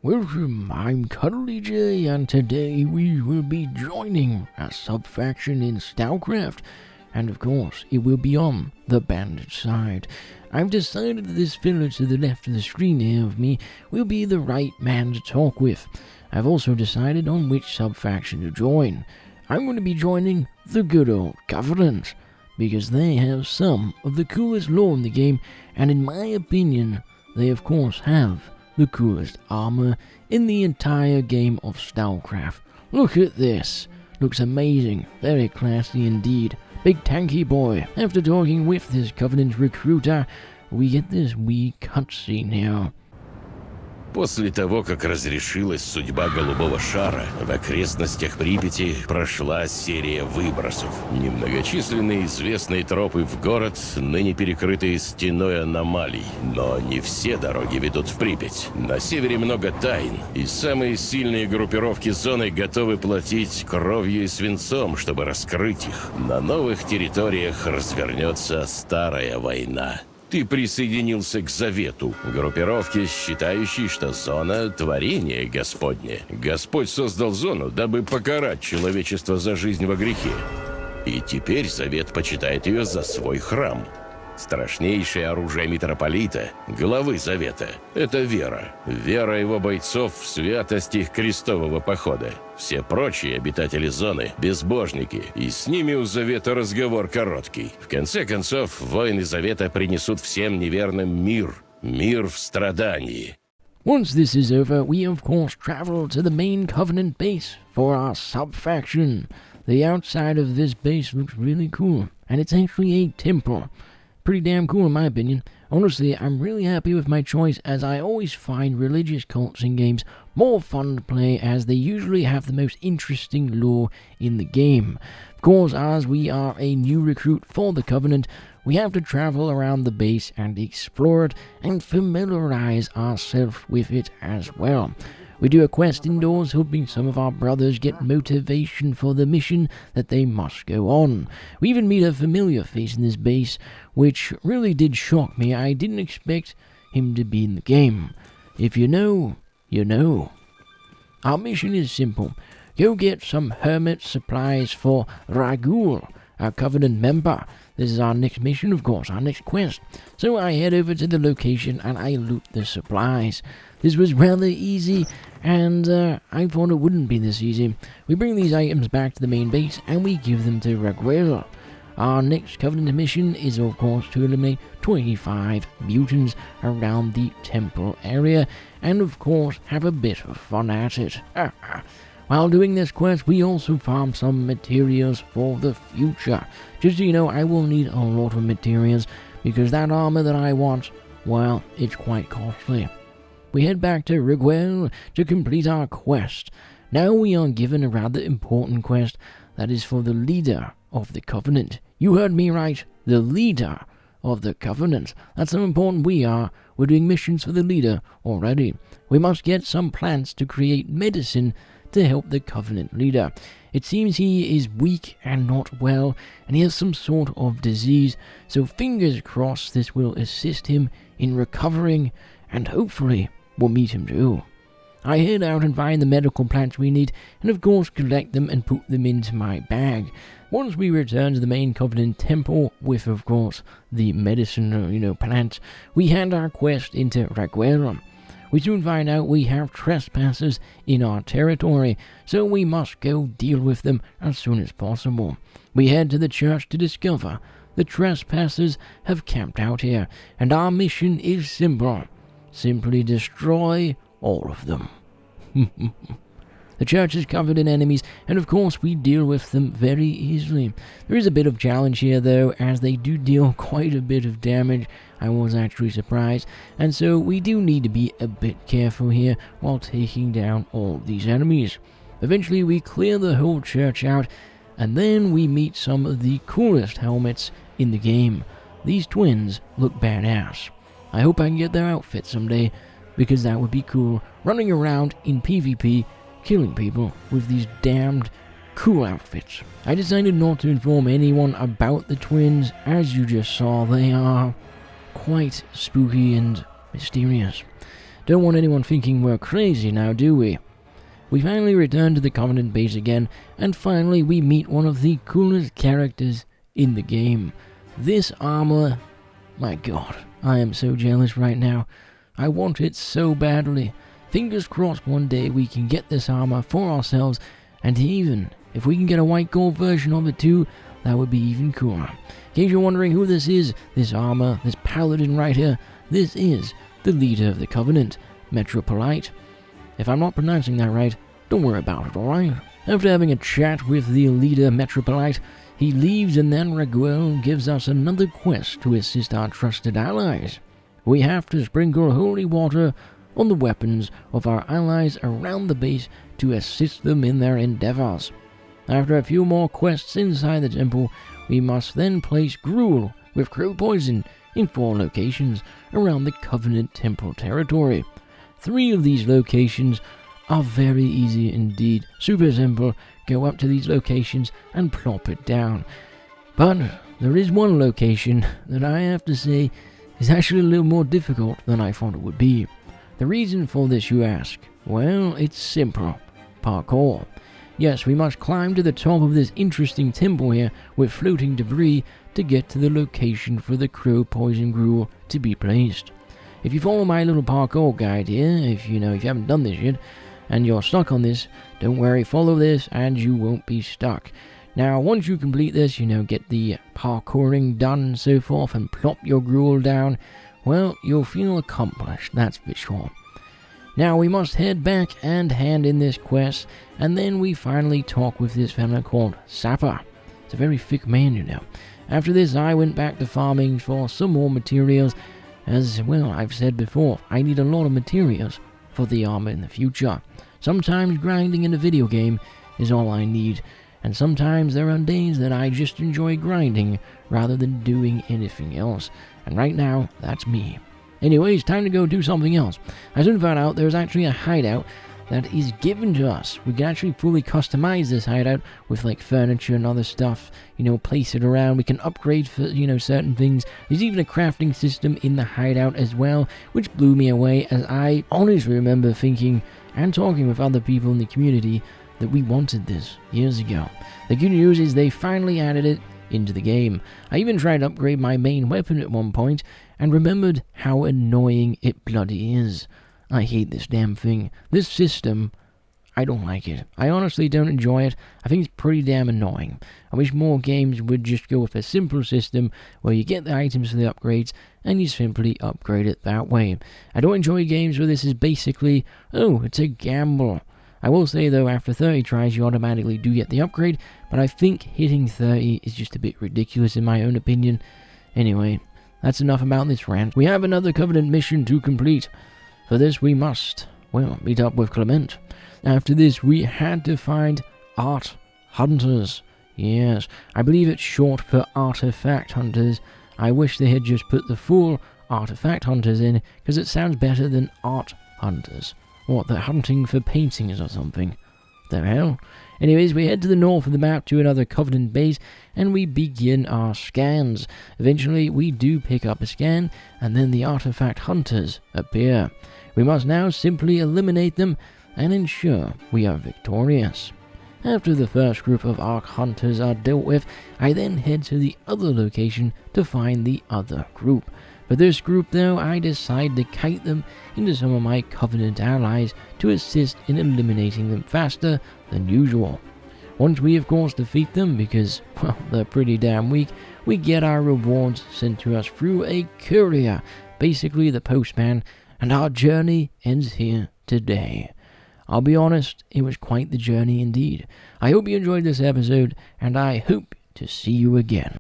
Welcome, I'm CuddlyJay, and today we will be joining a sub-faction in Stalcraft, and of course, it will be on the Bandit side. I've decided that this fella to the left of the screen here of me will be the right man to talk with. I've also decided on which sub-faction to join. I'm going to be joining the good old Covenant, because they have some of the coolest lore in the game, and in my opinion, they of course have the coolest armor in the entire game of Stalcraft. Look at this. Looks amazing. Very classy indeed. Big tanky boy. After talking with this Covenant recruiter, we get this wee cutscene here. После того, как разрешилась судьба Голубого Шара, в окрестностях Припяти прошла серия выбросов. Немногочисленные известные тропы в город, ныне перекрытые стеной аномалий. Но не все дороги ведут в Припять. На севере много тайн, и самые сильные группировки зоны готовы платить кровью и свинцом, чтобы раскрыть их. На новых территориях развернется старая война. Ты присоединился к Завету, группировке, считающей, что зона – творение Господне. Господь создал зону, дабы покарать человечество за жизнь во грехе. И теперь Завет почитает ее за свой храм. Страшнейшее оружие митрополита, главы Завета – это вера. Вера его бойцов в святость их крестового похода. Все прочие обитатели зоны – безбожники, и с ними у Завета разговор короткий. В конце концов, воины Завета принесут всем неверным мир. Мир в страдании. Once this is over, we of course travel to the main Covenant base for our sub-faction. The outside of this base looks really cool, and it's actually a temple. Pretty damn cool in my opinion. Honestly, I'm really happy with my choice, as I always find religious cults in games more fun to play, as they usually have the most interesting lore in the game. Of course, as we are a new recruit for the Covenant, we have to travel around the base and explore it and familiarize ourselves with it as well. We do a quest indoors, helping some of our brothers get motivation for the mission that they must go on. We even meet a familiar face in this base, which really did shock me. I didn't expect him to be in the game. If you know, you know. Our mission is simple. Go get some hermit supplies for Ragul, our Covenant member. This is our next mission, of course, our next quest. So I head over to the location and I loot the supplies. This was rather easy, and I thought it wouldn't be this easy. We bring these items back to the main base and we give them to Raguel. Our next Covenant mission is, of course, to eliminate 25 mutants around the temple area, and of course have a bit of fun at it. While doing this quest, we also farm some materials for the future. Just so you know, I will need a lot of materials, because that armor that I want, well, it's quite costly. We head back to Riguel to complete our quest. Now we are given a rather important quest that is for the leader of the Covenant. You heard me right, the leader of the Covenant. That's how important we are. We're doing missions for the leader already. We must get some plants to create medicine to help the Covenant leader. It seems he is weak and not well, and he has some sort of disease, so fingers crossed this will assist him in recovering, and hopefully we'll meet him too. I head out and find the medical plants we need, and of course collect them and put them into my bag. Once we return to the main Covenant temple with, of course, the medicine, plants, we hand our quest into Raguel. We soon find out we have trespassers in our territory, so we must go deal with them as soon as possible. We head to the church to discover the trespassers have camped out here, and our mission is simple. Simply destroy all of them. The church is covered in enemies, and of course we deal with them very easily. There is a bit of challenge here though, as they do deal quite a bit of damage. I was actually surprised, and so we do need to be a bit careful here while taking down all these enemies. Eventually we clear the whole church out, and then we meet some of the coolest helmets in the game. These twins look badass. I hope I can get their outfit someday, because that would be cool, running around in PvP, killing people with these damned cool outfits. I decided not to inform anyone about the twins. As you just saw, they are quite spooky and mysterious. Don't want anyone thinking we're crazy now, do we? We finally return to the Covenant base again, and finally we meet one of the coolest characters in the game. This armor, my god, I am so jealous right now. I want it so badly. Fingers crossed one day we can get this armor for ourselves, and even if we can get a white gold version of it too, that would be even cooler. In case you're wondering who this is, this armor, this paladin right here, this is the leader of the Covenant, Metropolite. If I'm not pronouncing that right, don't worry about it, alright? After having a chat with the leader, Metropolite, he leaves, and then Raguel gives us another quest to assist our trusted allies. We have to sprinkle holy water on the weapons of our allies around the base to assist them in their endeavors. After a few more quests inside the temple, we must then place gruel with crow poison in 4 locations around the Covenant temple territory. 3 of these locations are very easy indeed, super simple. Go up to these locations and plop it down. But there is one location that I have to say is actually a little more difficult than I thought it would be. The reason for this, you ask? Well, it's simple. Parkour. Yes, we must climb to the top of this interesting temple here with floating debris to get to the location for the crow poison gruel to be placed. If you follow my little parkour guide here, if you haven't done this yet, and you're stuck on this, don't worry, follow this and you won't be stuck. Now, once you complete this, get the parkouring done and so forth, and plop your gruel down, well, you'll feel accomplished, that's for sure. Now, we must head back and hand in this quest, and then we finally talk with this fella called Sapper. It's a very thick man, After this, I went back to farming for some more materials. As well, I've said before, I need a lot of materials for the armor in the future. Sometimes grinding in a video game is all I need, and sometimes there are days that I just enjoy grinding rather than doing anything else, and right now, that's me. Anyways, time to go do something else. I soon found out there's actually a hideout that is given to us. We can actually fully customize this hideout with like furniture and other stuff, place it around. We can upgrade for, certain things. There's even a crafting system in the hideout as well, which blew me away, as I honestly remember thinking and talking with other people in the community that we wanted this years ago. The good news is they finally added it into the game. I even tried to upgrade my main weapon at one point and remembered how annoying it bloody is. I hate this damn thing. This system, I don't like it. I honestly don't enjoy it. I think it's pretty damn annoying. I wish more games would just go with a simple system where you get the items for the upgrades and you simply upgrade it that way. I don't enjoy games where this is basically, oh, it's a gamble. I will say though, after 30 tries you automatically do get the upgrade, but I think hitting 30 is just a bit ridiculous in my own opinion. Anyway, that's enough about this rant. We have another Covenant mission to complete. For this we must, meet up with Clement. After this we had to find Art Hunters. Yes, I believe it's short for Artifact Hunters. I wish they had just put the full Artifact Hunters in, because it sounds better than Art Hunters. What, they're hunting for paintings or something? The hell? Anyways, we head to the north of the map to another Covenant base, and we begin our scans. Eventually, we do pick up a scan, and then the Artifact Hunters appear. We must now simply eliminate them and ensure we are victorious. After the first group of Arc Hunters are dealt with, I then head to the other location to find the other group. For this group though, I decide to kite them into some of my Covenant allies to assist in eliminating them faster than usual. Once we of course defeat them, because, well, they're pretty damn weak, we get our rewards sent to us through a courier, basically the postman, and our journey ends here today. I'll be honest, it was quite the journey indeed. I hope you enjoyed this episode, and I hope to see you again.